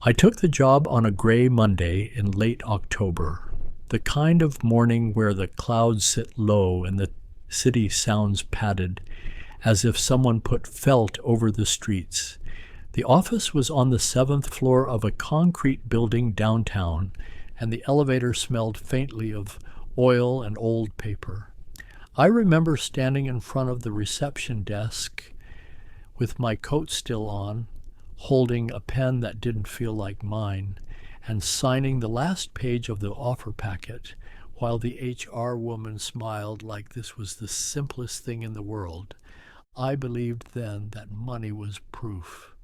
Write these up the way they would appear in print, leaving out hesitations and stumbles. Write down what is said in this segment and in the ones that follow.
I took the job on a gray Monday in late October, the kind of morning where the clouds sit low and the city sounds padded, as if someone put felt over the streets. The office was on the seventh floor of a concrete building downtown, and the elevator smelled faintly of oil and old paper. I remember standing in front of the reception desk with my coat still on, holding a pen that didn't feel like mine, and signing the last page of the offer packet, while the HR woman smiled like this was the simplest thing in the world. I believed then that money was proof.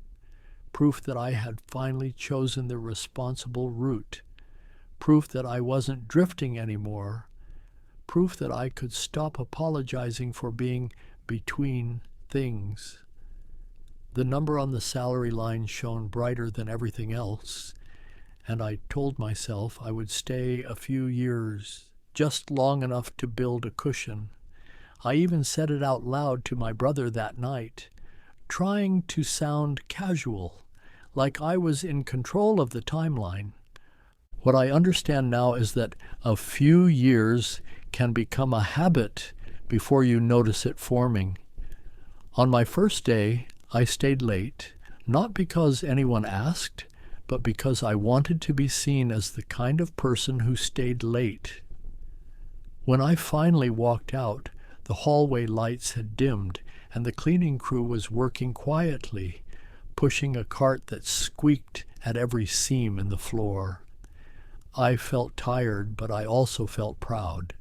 Proof that I had finally chosen the responsible route. Proof that I wasn't drifting anymore. Proof that I could stop apologizing for being between things. The number on the salary line shone brighter than everything else, and I told myself I would stay a few years, just long enough to build a cushion. I even said it out loud to my brother that night, trying to sound casual, like I was in control of the timeline. What I understand now is that a few years can become a habit before you notice it forming. On my first day, I stayed late, not because anyone asked, but because I wanted to be seen as the kind of person who stayed late. When I finally walked out, the hallway lights had dimmed, and the cleaning crew was working quietly, pushing a cart that squeaked at every seam in the floor. I felt tired, but I also felt proud,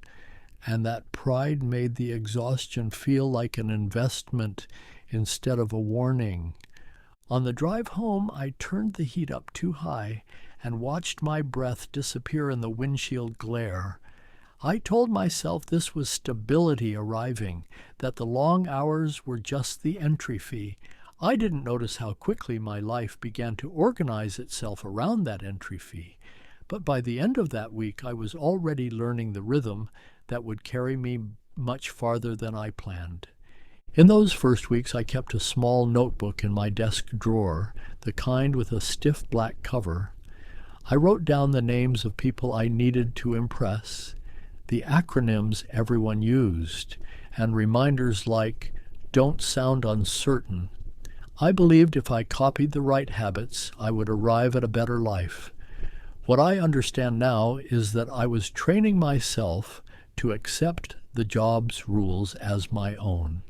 and that pride made the exhaustion feel like an investment instead of a warning. On the drive home, I turned the heat up too high and watched my breath disappear in the windshield glare. I told myself this was stability arriving, that the long hours were just the entry fee. I didn't notice how quickly my life began to organize itself around that entry fee. But by the end of that week, I was already learning the rhythm that would carry me much farther than I planned. In those first weeks, I kept a small notebook in my desk drawer, the kind with a stiff black cover. I wrote down the names of people I needed to impress, the acronyms everyone used, and reminders like, "Don't sound uncertain." I believed if I copied the right habits, I would arrive at a better life. What I understand now is that I was training myself to accept the job's rules as my own.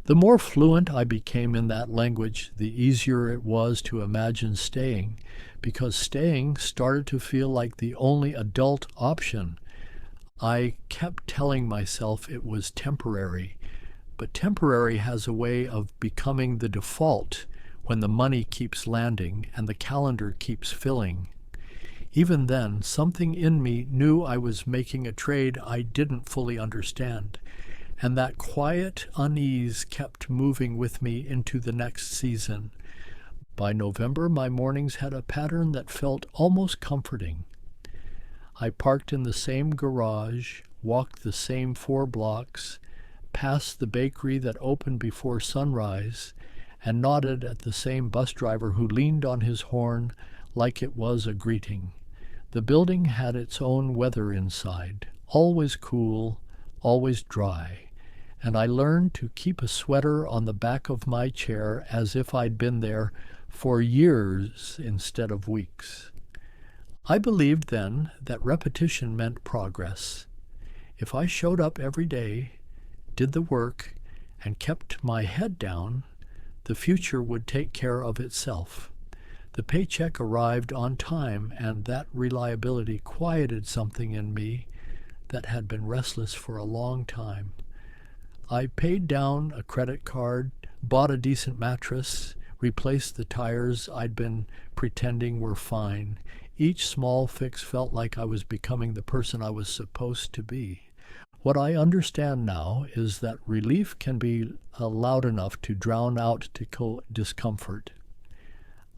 The more fluent I became in that language, the easier it was to imagine staying, because staying started to feel like the only adult option. I kept telling myself it was temporary, but temporary has a way of becoming the default when the money keeps landing and the calendar keeps filling. Even then, something in me knew I was making a trade I didn't fully understand, and that quiet unease kept moving with me into the next season. By November, my mornings had a pattern that felt almost comforting. I parked in the same garage, walked the same 4 blocks, passed the bakery that opened before sunrise, and nodded at the same bus driver who leaned on his horn like it was a greeting. The building had its own weather inside, always cool, always dry, and I learned to keep a sweater on the back of my chair as if I'd been there for years instead of weeks. I believed then that repetition meant progress. If I showed up every day, did the work, and kept my head down, the future would take care of itself. The paycheck arrived on time, and that reliability quieted something in me that had been restless for a long time. I paid down a credit card, bought a decent mattress, replaced the tires I'd been pretending were fine. Each small fix felt like I was becoming the person I was supposed to be. What I understand now is that relief can be loud enough to drown out discomfort.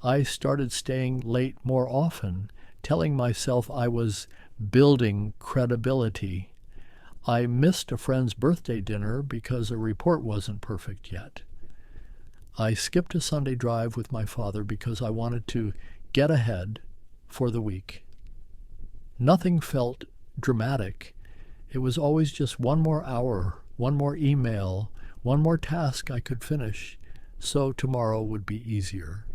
I started staying late more often, telling myself I was building credibility. I missed a friend's birthday dinner because a report wasn't perfect yet. I skipped a Sunday drive with my father because I wanted to get ahead for the week. Nothing felt dramatic. It was always just one more hour, one more email, one more task I could finish, so tomorrow would be easier.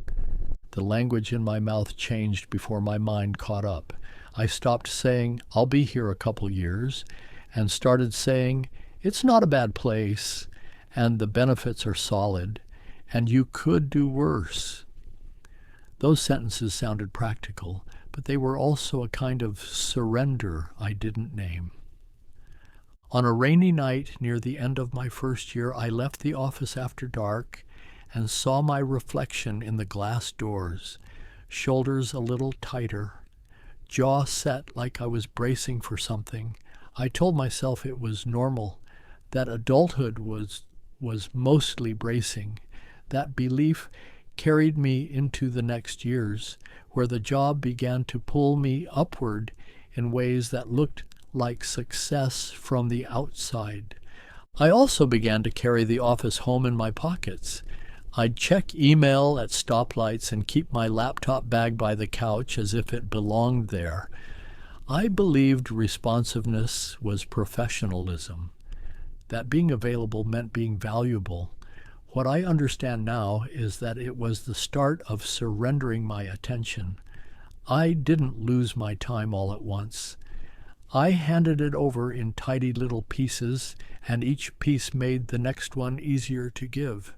The language in my mouth changed before my mind caught up. I stopped saying, I'll be here a couple years, and started saying, it's not a bad place, and the benefits are solid, and you could do worse. Those sentences sounded practical, but they were also a kind of surrender I didn't name. On a rainy night near the end of my first year, I left the office after dark and saw my reflection in the glass doors, shoulders a little tighter, jaw set like I was bracing for something. I told myself it was normal, that adulthood was mostly bracing. That belief carried me into the next years, where the job began to pull me upward in ways that looked like success from the outside. I also began to carry the office home in my pockets. I'd check email at stoplights and keep my laptop bag by the couch as if it belonged there. I believed responsiveness was professionalism, that being available meant being valuable. What I understand now is that it was the start of surrendering my attention. I didn't lose my time all at once. I handed it over in tidy little pieces, and each piece made the next one easier to give.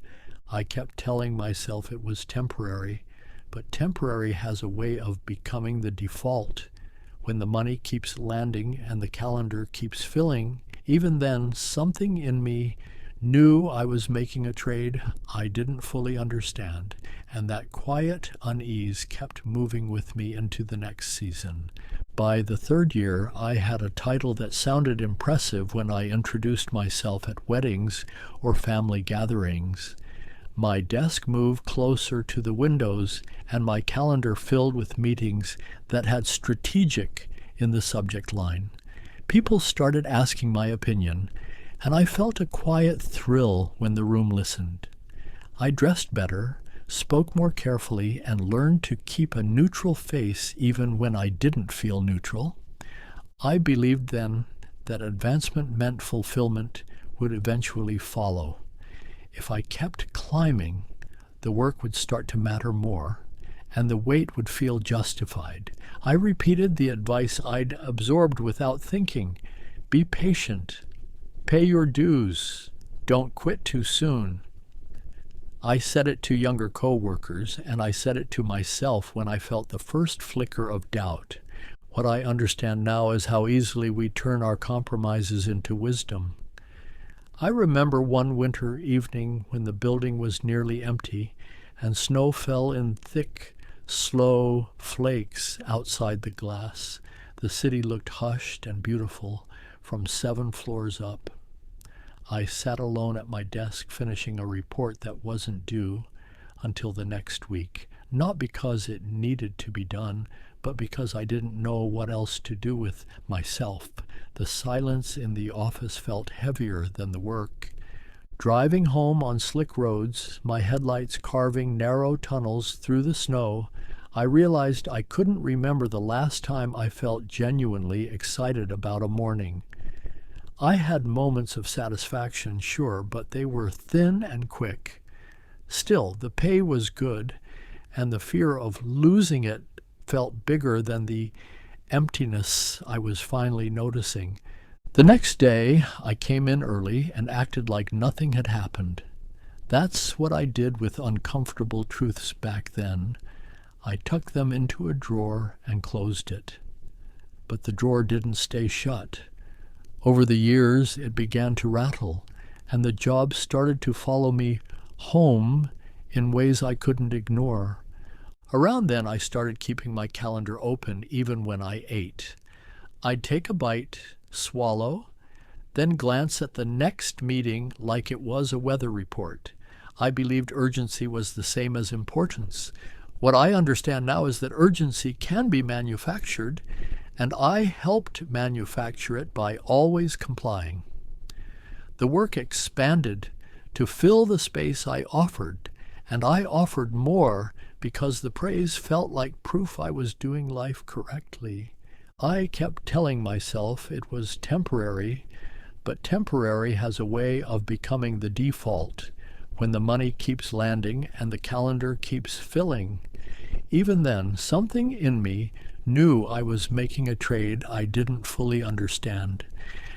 I kept telling myself it was temporary, but temporary has a way of becoming the default. When the money keeps landing and the calendar keeps filling, even then something in me knew I was making a trade I didn't fully understand, and that quiet unease kept moving with me into the next season. By the third year, I had a title that sounded impressive when I introduced myself at weddings or family gatherings. My desk moved closer to the windows, and my calendar filled with meetings that had strategic in the subject line. People started asking my opinion, and I felt a quiet thrill when the room listened. I dressed better, spoke more carefully, and learned to keep a neutral face even when I didn't feel neutral. I believed then that advancement meant fulfillment would eventually follow. If I kept climbing, the work would start to matter more, and the wait would feel justified. I repeated the advice I'd absorbed without thinking. Be patient. Pay your dues. Don't quit too soon. I said it to younger co-workers, and I said it to myself when I felt the first flicker of doubt. What I understand now is how easily we turn our compromises into wisdom. I remember one winter evening when the building was nearly empty, and snow fell in thick, slow flakes outside the glass. The city looked hushed and beautiful from 7 floors up. I sat alone at my desk finishing a report that wasn't due until the next week, not because it needed to be done, but because I didn't know what else to do with myself. The silence in the office felt heavier than the work. Driving home on slick roads, my headlights carving narrow tunnels through the snow, I realized I couldn't remember the last time I felt genuinely excited about a morning. I had moments of satisfaction, sure, but they were thin and quick. Still, the pay was good, and the fear of losing it felt bigger than the emptiness I was finally noticing. The next day, I came in early and acted like nothing had happened. That's what I did with uncomfortable truths back then. I tucked them into a drawer and closed it. But the drawer didn't stay shut. Over the years, it began to rattle, and the job started to follow me home in ways I couldn't ignore. Around then, I started keeping my calendar open even when I ate. I'd take a bite, swallow, then glance at the next meeting like it was a weather report. I believed urgency was the same as importance. What I understand now is that urgency can be manufactured, and I helped manufacture it by always complying. The work expanded to fill the space I offered, and I offered more because the praise felt like proof I was doing life correctly. I kept telling myself it was temporary, but temporary has a way of becoming the default when the money keeps landing and the calendar keeps filling. Even then, something in me knew I was making a trade I didn't fully understand,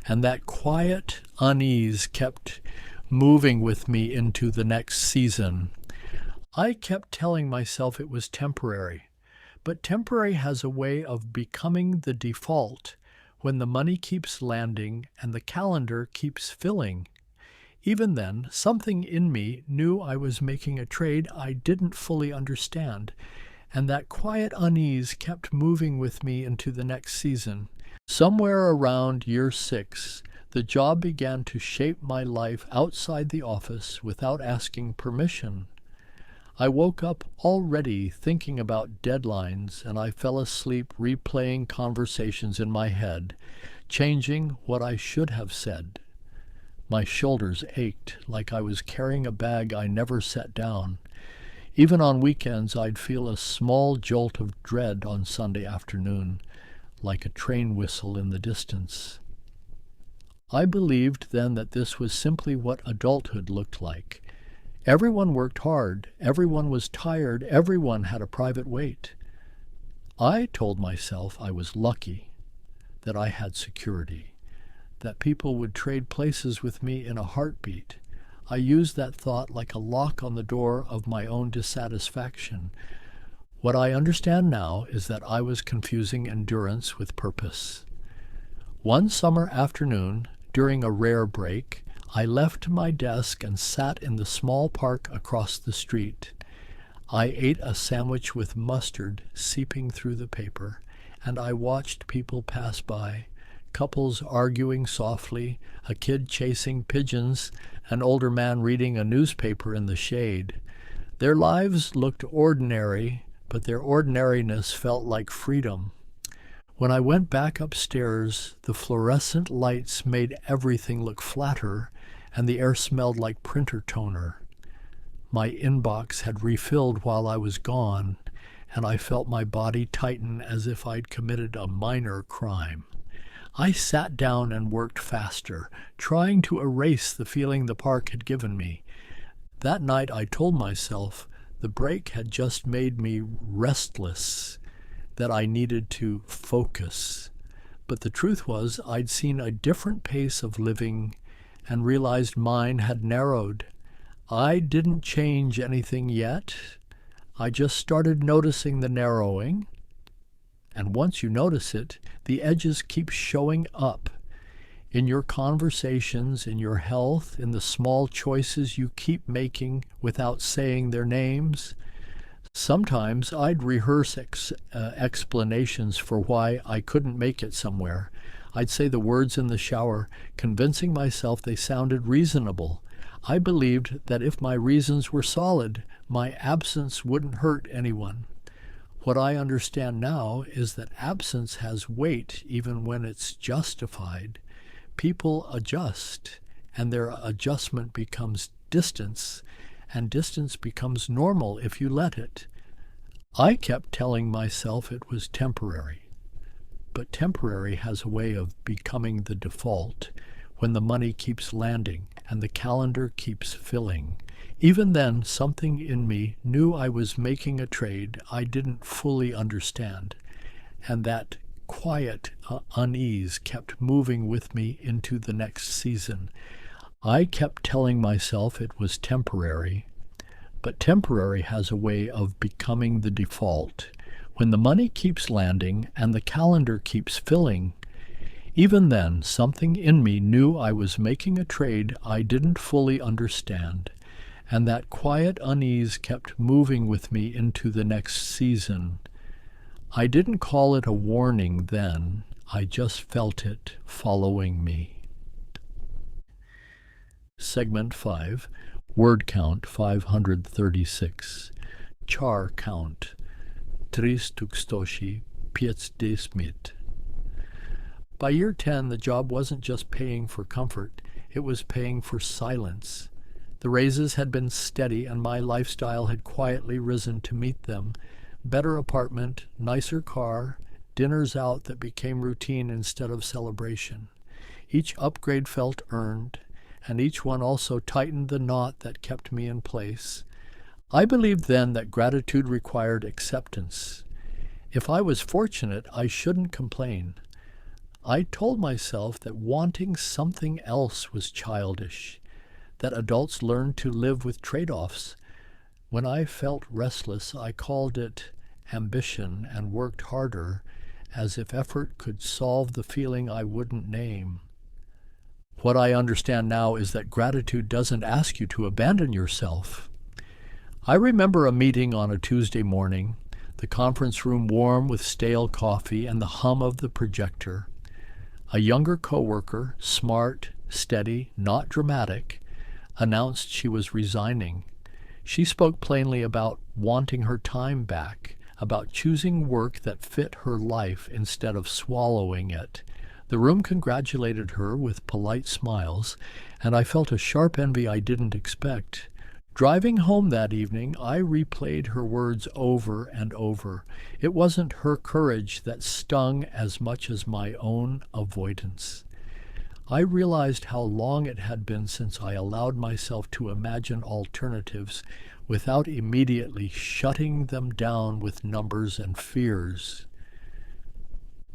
and that quiet unease kept moving with me into the next season. I kept telling myself it was temporary, but temporary has a way of becoming the default when the money keeps landing and the calendar keeps filling. Even then, something in me knew I was making a trade I didn't fully understand, and that quiet unease kept moving with me into the next season. Somewhere around year 6, the job began to shape my life outside the office without asking permission. I woke up already thinking about deadlines, and I fell asleep replaying conversations in my head, changing what I should have said. My shoulders ached like I was carrying a bag I never set down. Even on weekends, I'd feel a small jolt of dread on Sunday afternoon, like a train whistle in the distance. I believed then that this was simply what adulthood looked like. Everyone worked hard, everyone was tired, everyone had a private wait. I told myself I was lucky, that I had security, that people would trade places with me in a heartbeat. I used that thought like a lock on the door of my own dissatisfaction. What I understand now is that I was confusing endurance with purpose. One summer afternoon, during a rare break, I left my desk and sat in the small park across the street. I ate a sandwich with mustard seeping through the paper, and I watched people pass by, couples arguing softly, a kid chasing pigeons, an older man reading a newspaper in the shade. Their lives looked ordinary, but their ordinariness felt like freedom. When I went back upstairs, the fluorescent lights made everything look flatter, and the air smelled like printer toner. My inbox had refilled while I was gone, and I felt my body tighten as if I'd committed a minor crime. I sat down and worked faster, trying to erase the feeling the park had given me. That night I told myself the break had just made me restless, that I needed to focus. But the truth was I'd seen a different pace of living and realized mine had narrowed. I didn't change anything yet. I just started noticing the narrowing. And once you notice it, the edges keep showing up in your conversations, in your health, in the small choices you keep making without saying their names. Sometimes I'd rehearse explanations for why I couldn't make it somewhere. I'd say the words in the shower, convincing myself they sounded reasonable. I believed that if my reasons were solid, my absence wouldn't hurt anyone. What I understand now is that absence has weight even when it's justified. People adjust, and their adjustment becomes distance, and distance becomes normal if you let it. I kept telling myself it was temporary, but temporary has a way of becoming the default when the money keeps landing and the calendar keeps filling. Even then, something in me knew I was making a trade I didn't fully understand, and that quiet unease kept moving with me into the next season. I kept telling myself it was temporary, but temporary has a way of becoming the default when the money keeps landing and the calendar keeps filling. Even then, something in me knew I was making a trade I didn't fully understand, and that quiet unease kept moving with me into the next season. I didn't call it a warning then, I just felt it following me. Segment 5, word count 536, char count 3,550. By year 10, the job wasn't just paying for comfort, it was paying for silence. The raises had been steady, and my lifestyle had quietly risen to meet them. Better apartment, nicer car, dinners out that became routine instead of celebration. Each upgrade felt earned, and each one also tightened the knot that kept me in place. I believed then that gratitude required acceptance. If I was fortunate, I shouldn't complain. I told myself that wanting something else was childish, that adults learn to live with trade-offs. When I felt restless, I called it ambition and worked harder, as if effort could solve the feeling I wouldn't name. What I understand now is that gratitude doesn't ask you to abandon yourself. I remember a meeting on a Tuesday morning, the conference room warm with stale coffee and the hum of the projector. A younger coworker, smart, steady, not dramatic, announced she was resigning. She spoke plainly about wanting her time back, about choosing work that fit her life instead of swallowing it. The room congratulated her with polite smiles, and I felt a sharp envy I didn't expect. Driving home that evening, I replayed her words over and over. It wasn't her courage that stung as much as my own avoidance. I realized how long it had been since I allowed myself to imagine alternatives without immediately shutting them down with numbers and fears.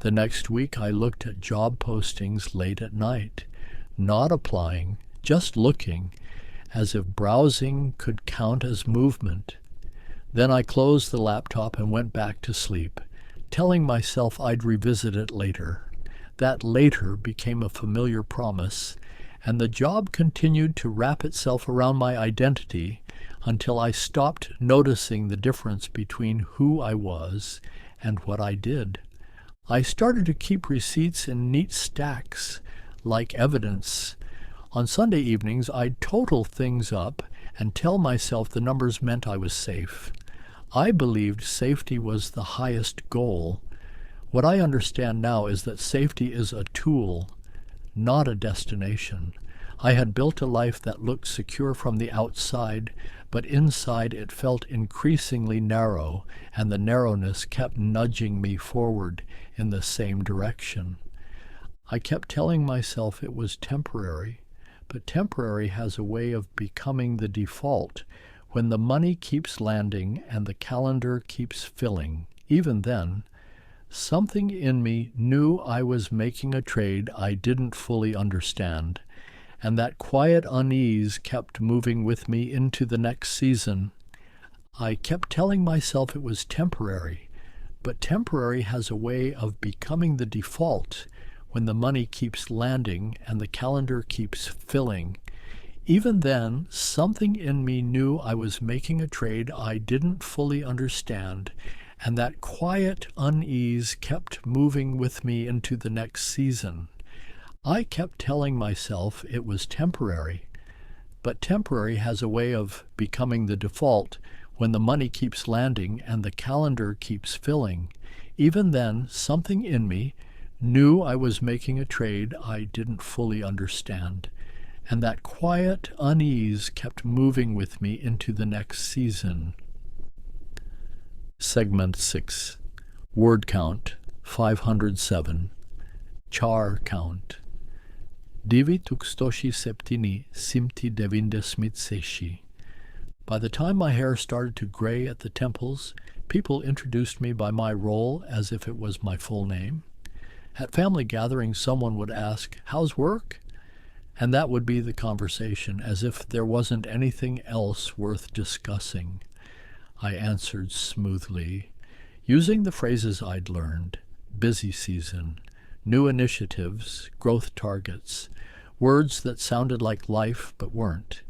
The next week I looked at job postings late at night, not applying, just looking, as if browsing could count as movement. Then I closed the laptop and went back to sleep, telling myself I'd revisit it later. That later became a familiar promise, and the job continued to wrap itself around my identity until I stopped noticing the difference between who I was and what I did. I started to keep receipts in neat stacks, like evidence. On Sunday evenings, I'd total things up and tell myself the numbers meant I was safe. I believed safety was the highest goal. What I understand now is that safety is a tool, not a destination. I had built a life that looked secure from the outside, but inside it felt increasingly narrow, and the narrowness kept nudging me forward in the same direction. I kept telling myself it was temporary, but temporary has a way of becoming the default when the money keeps landing and the calendar keeps filling. Even then, something in me knew I was making a trade I didn't fully understand, and that quiet unease kept moving with me into the next season. I kept telling myself it was temporary, but temporary has a way of becoming the default when the money keeps landing and the calendar keeps filling. Even then, something in me knew I was making a trade I didn't fully understand, and that quiet unease kept moving with me into the next season. I kept telling myself it was temporary, but temporary has a way of becoming the default when the money keeps landing and the calendar keeps filling. Even then, something in me knew I was making a trade I didn't fully understand, and that quiet unease kept moving with me into the next season. Segment 6. Word count 507. Char count. Divi tukstoshi septini simti devindesmit seshi. By the time my hair started to gray at the temples, people introduced me by my role as if it was my full name. At family gatherings, someone would ask, "How's work?" And that would be the conversation, as if there wasn't anything else worth discussing. I answered smoothly, using the phrases I'd learned: busy season, new initiatives, growth targets, words that sounded like life but weren't.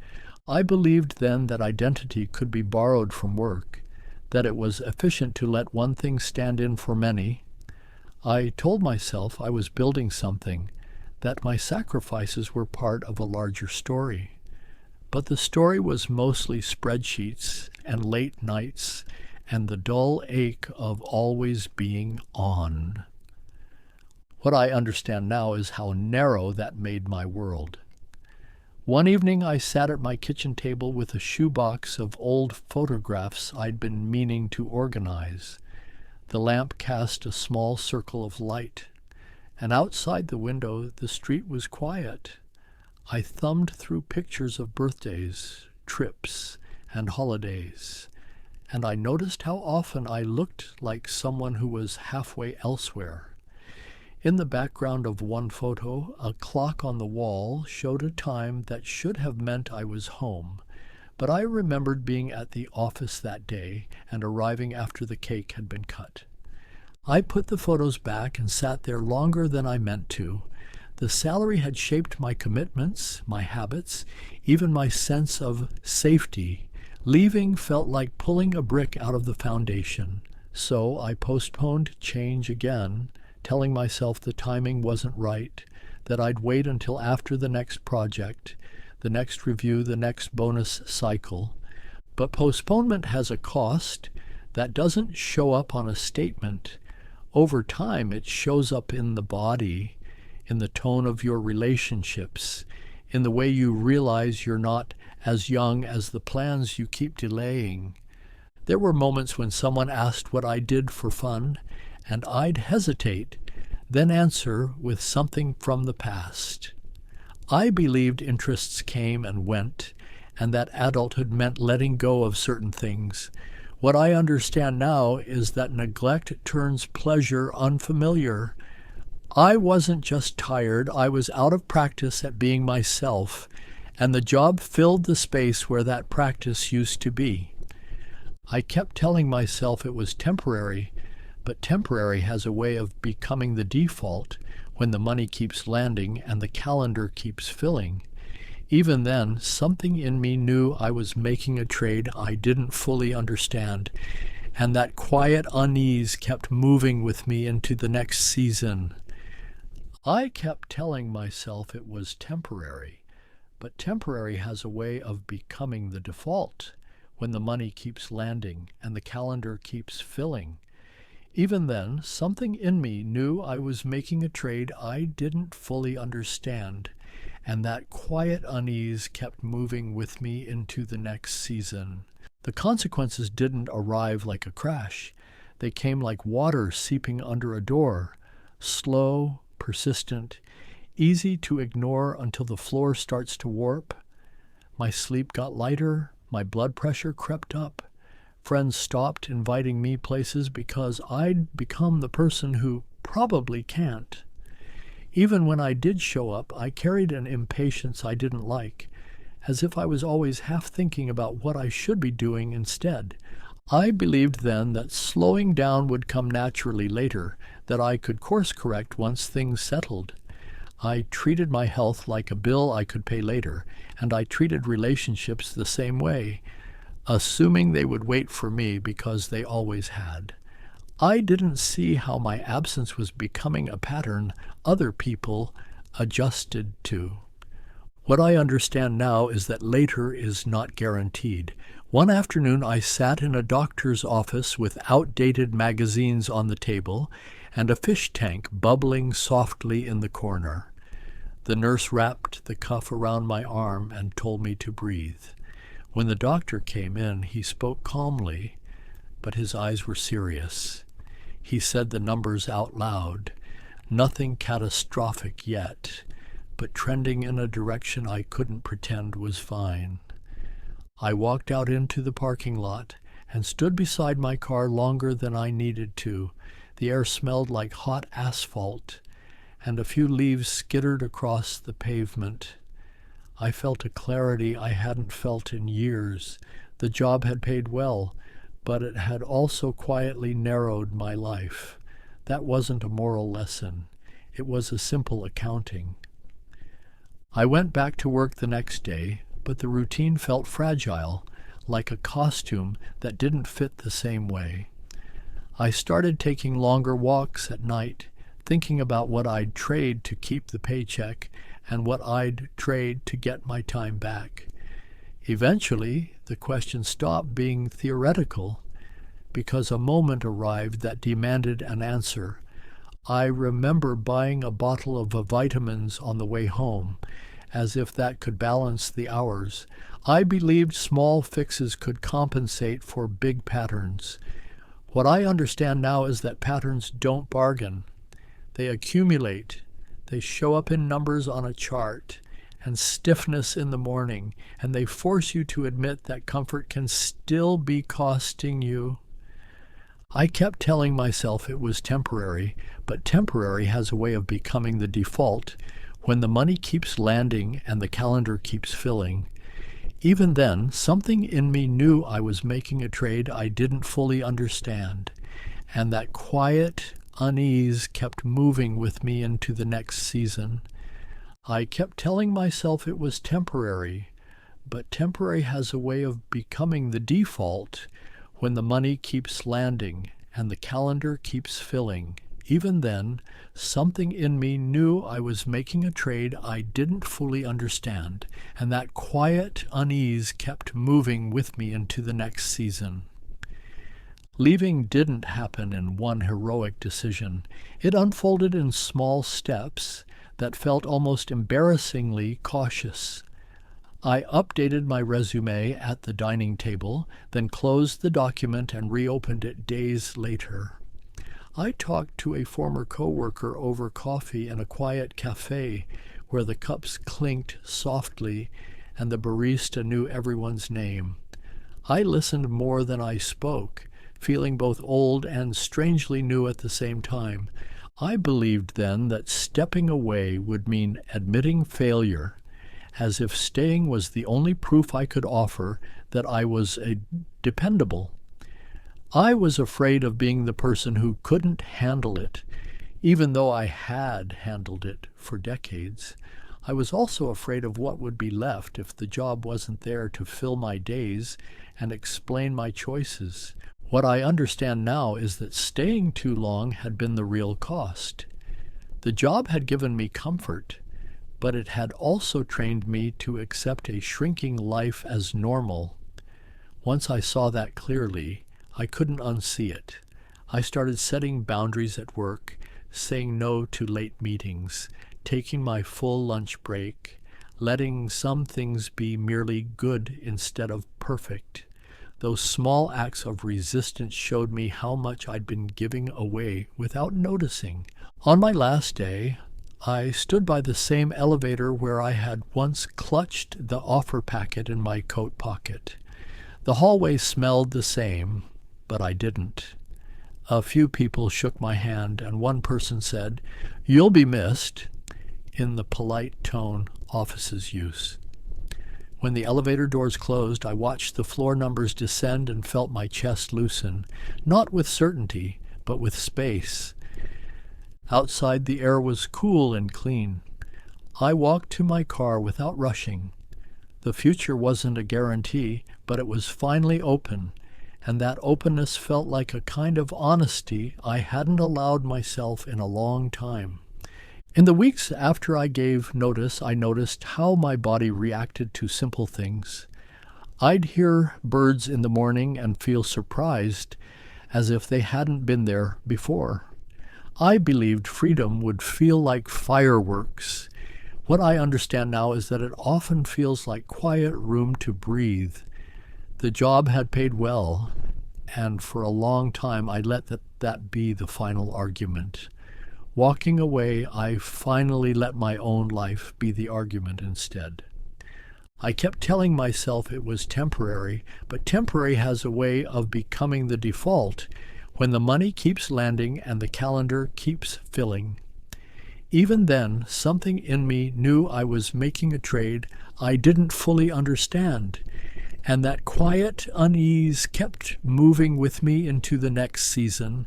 I believed then that identity could be borrowed from work, that it was efficient to let one thing stand in for many. I told myself I was building something, that my sacrifices were part of a larger story. But the story was mostly spreadsheets and late nights and the dull ache of always being on. What I understand now is how narrow that made my world. One evening I sat at my kitchen table with a shoebox of old photographs I'd been meaning to organize. The lamp cast a small circle of light, and outside the window the street was quiet. I thumbed through pictures of birthdays, trips, and holidays, and I noticed how often I looked like someone who was halfway elsewhere. In the background of one photo, a clock on the wall showed a time that should have meant I was home, but I remembered being at the office that day and arriving after the cake had been cut. I put the photos back and sat there longer than I meant to. The salary had shaped my commitments, my habits, even my sense of safety. Leaving felt like pulling a brick out of the foundation. So I postponed change again, telling myself the timing wasn't right, that I'd wait until after the next project, the next review, the next bonus cycle. But postponement has a cost that doesn't show up on a statement. Over time, it shows up in the body, in the tone of your relationships, in the way you realize you're not as young as the plans you keep delaying. There were moments when someone asked what I did for fun, and I'd hesitate, then answer with something from the past. I believed interests came and went, and that adulthood meant letting go of certain things. What I understand now is that neglect turns pleasure unfamiliar. I wasn't just tired, I was out of practice at being myself, and the job filled the space where that practice used to be. I kept telling myself it was temporary, but temporary has a way of becoming the default when the money keeps landing and the calendar keeps filling. Even then, something in me knew I was making a trade I didn't fully understand, and that quiet unease kept moving with me into the next season. I kept telling myself it was temporary, but temporary has a way of becoming the default when the money keeps landing and the calendar keeps filling. Even then, something in me knew I was making a trade I didn't fully understand, and that quiet unease kept moving with me into the next season. The consequences didn't arrive like a crash. They came like water seeping under a door, slow, persistent, easy to ignore until the floor starts to warp. My sleep got lighter, my blood pressure crept up. Friends stopped inviting me places because I'd become the person who probably can't. Even when I did show up, I carried an impatience I didn't like, as if I was always half thinking about what I should be doing instead. I believed then that slowing down would come naturally later, that I could course correct once things settled. I treated my health like a bill I could pay later, and I treated relationships the same way, assuming they would wait for me because they always had. I didn't see how my absence was becoming a pattern other people adjusted to. What I understand now is that later is not guaranteed. One afternoon I sat in a doctor's office with outdated magazines on the table and a fish tank bubbling softly in the corner. The nurse wrapped the cuff around my arm and told me to breathe. When the doctor came in, he spoke calmly, but his eyes were serious. He said the numbers out loud. Nothing catastrophic yet, but trending in a direction I couldn't pretend was fine. I walked out into the parking lot and stood beside my car longer than I needed to. The air smelled like hot asphalt, and a few leaves skittered across the pavement. I felt a clarity I hadn't felt in years. The job had paid well, but it had also quietly narrowed my life. That wasn't a moral lesson. It was a simple accounting. I went back to work the next day, but the routine felt fragile, like a costume that didn't fit the same way. I started taking longer walks at night, thinking about what I'd trade to keep the paycheck and what I'd trade to get my time back. Eventually, the question stopped being theoretical because a moment arrived that demanded an answer. I remember buying a bottle of vitamins on the way home, as if that could balance the hours. I believed small fixes could compensate for big patterns. What I understand now is that patterns don't bargain. They accumulate. They show up in numbers on a chart and stiffness in the morning, and they force you to admit that comfort can still be costing you. I kept telling myself it was temporary, but temporary has a way of becoming the default when the money keeps landing and the calendar keeps filling. Even then, something in me knew I was making a trade I didn't fully understand, and that quiet unease kept moving with me into the next season. I kept telling myself it was temporary, but temporary has a way of becoming the default when the money keeps landing and the calendar keeps filling. Even then, something in me knew I was making a trade I didn't fully understand, and that quiet unease kept moving with me into the next season. Leaving didn't happen in one heroic decision. It unfolded in small steps that felt almost embarrassingly cautious. I updated my resume at the dining table, then closed the document and reopened it days later. I talked to a former coworker over coffee in a quiet cafe where the cups clinked softly and the barista knew everyone's name. I listened more than I spoke, feeling both old and strangely new at the same time. I believed then that stepping away would mean admitting failure, as if staying was the only proof I could offer that I was dependable. I was afraid of being the person who couldn't handle it, even though I had handled it for decades. I was also afraid of what would be left if the job wasn't there to fill my days and explain my choices. What I understand now is that staying too long had been the real cost. The job had given me comfort, but it had also trained me to accept a shrinking life as normal. Once I saw that clearly, I couldn't unsee it. I started setting boundaries at work, saying no to late meetings, taking my full lunch break, letting some things be merely good instead of perfect. Those small acts of resistance showed me how much I'd been giving away without noticing. On my last day, I stood by the same elevator where I had once clutched the offer packet in my coat pocket. The hallway smelled the same, but I didn't. A few people shook my hand, and one person said, "You'll be missed," in the polite tone offices use. When the elevator doors closed, I watched the floor numbers descend and felt my chest loosen, not with certainty, but with space. Outside, the air was cool and clean. I walked to my car without rushing. The future wasn't a guarantee, but it was finally open, and that openness felt like a kind of honesty I hadn't allowed myself in a long time. In the weeks after I gave notice, I noticed how my body reacted to simple things. I'd hear birds in the morning and feel surprised, as if they hadn't been there before. I believed freedom would feel like fireworks. What I understand now is that it often feels like quiet room to breathe. The job had paid well, and for a long time I let that be the final argument. Walking away, I finally let my own life be the argument instead. I kept telling myself it was temporary, but temporary has a way of becoming the default when the money keeps landing and the calendar keeps filling. Even then, something in me knew I was making a trade I didn't fully understand, and that quiet unease kept moving with me into the next season.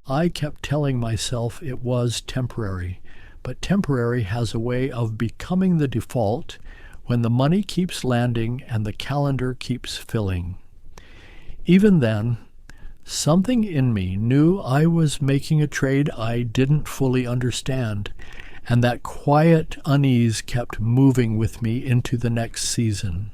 I kept telling myself it was temporary, but temporary has a way of becoming the default when the money keeps landing and the calendar keeps filling. Even then, something in me knew I was making a trade I didn't fully understand, and that quiet unease kept moving with me into the next season.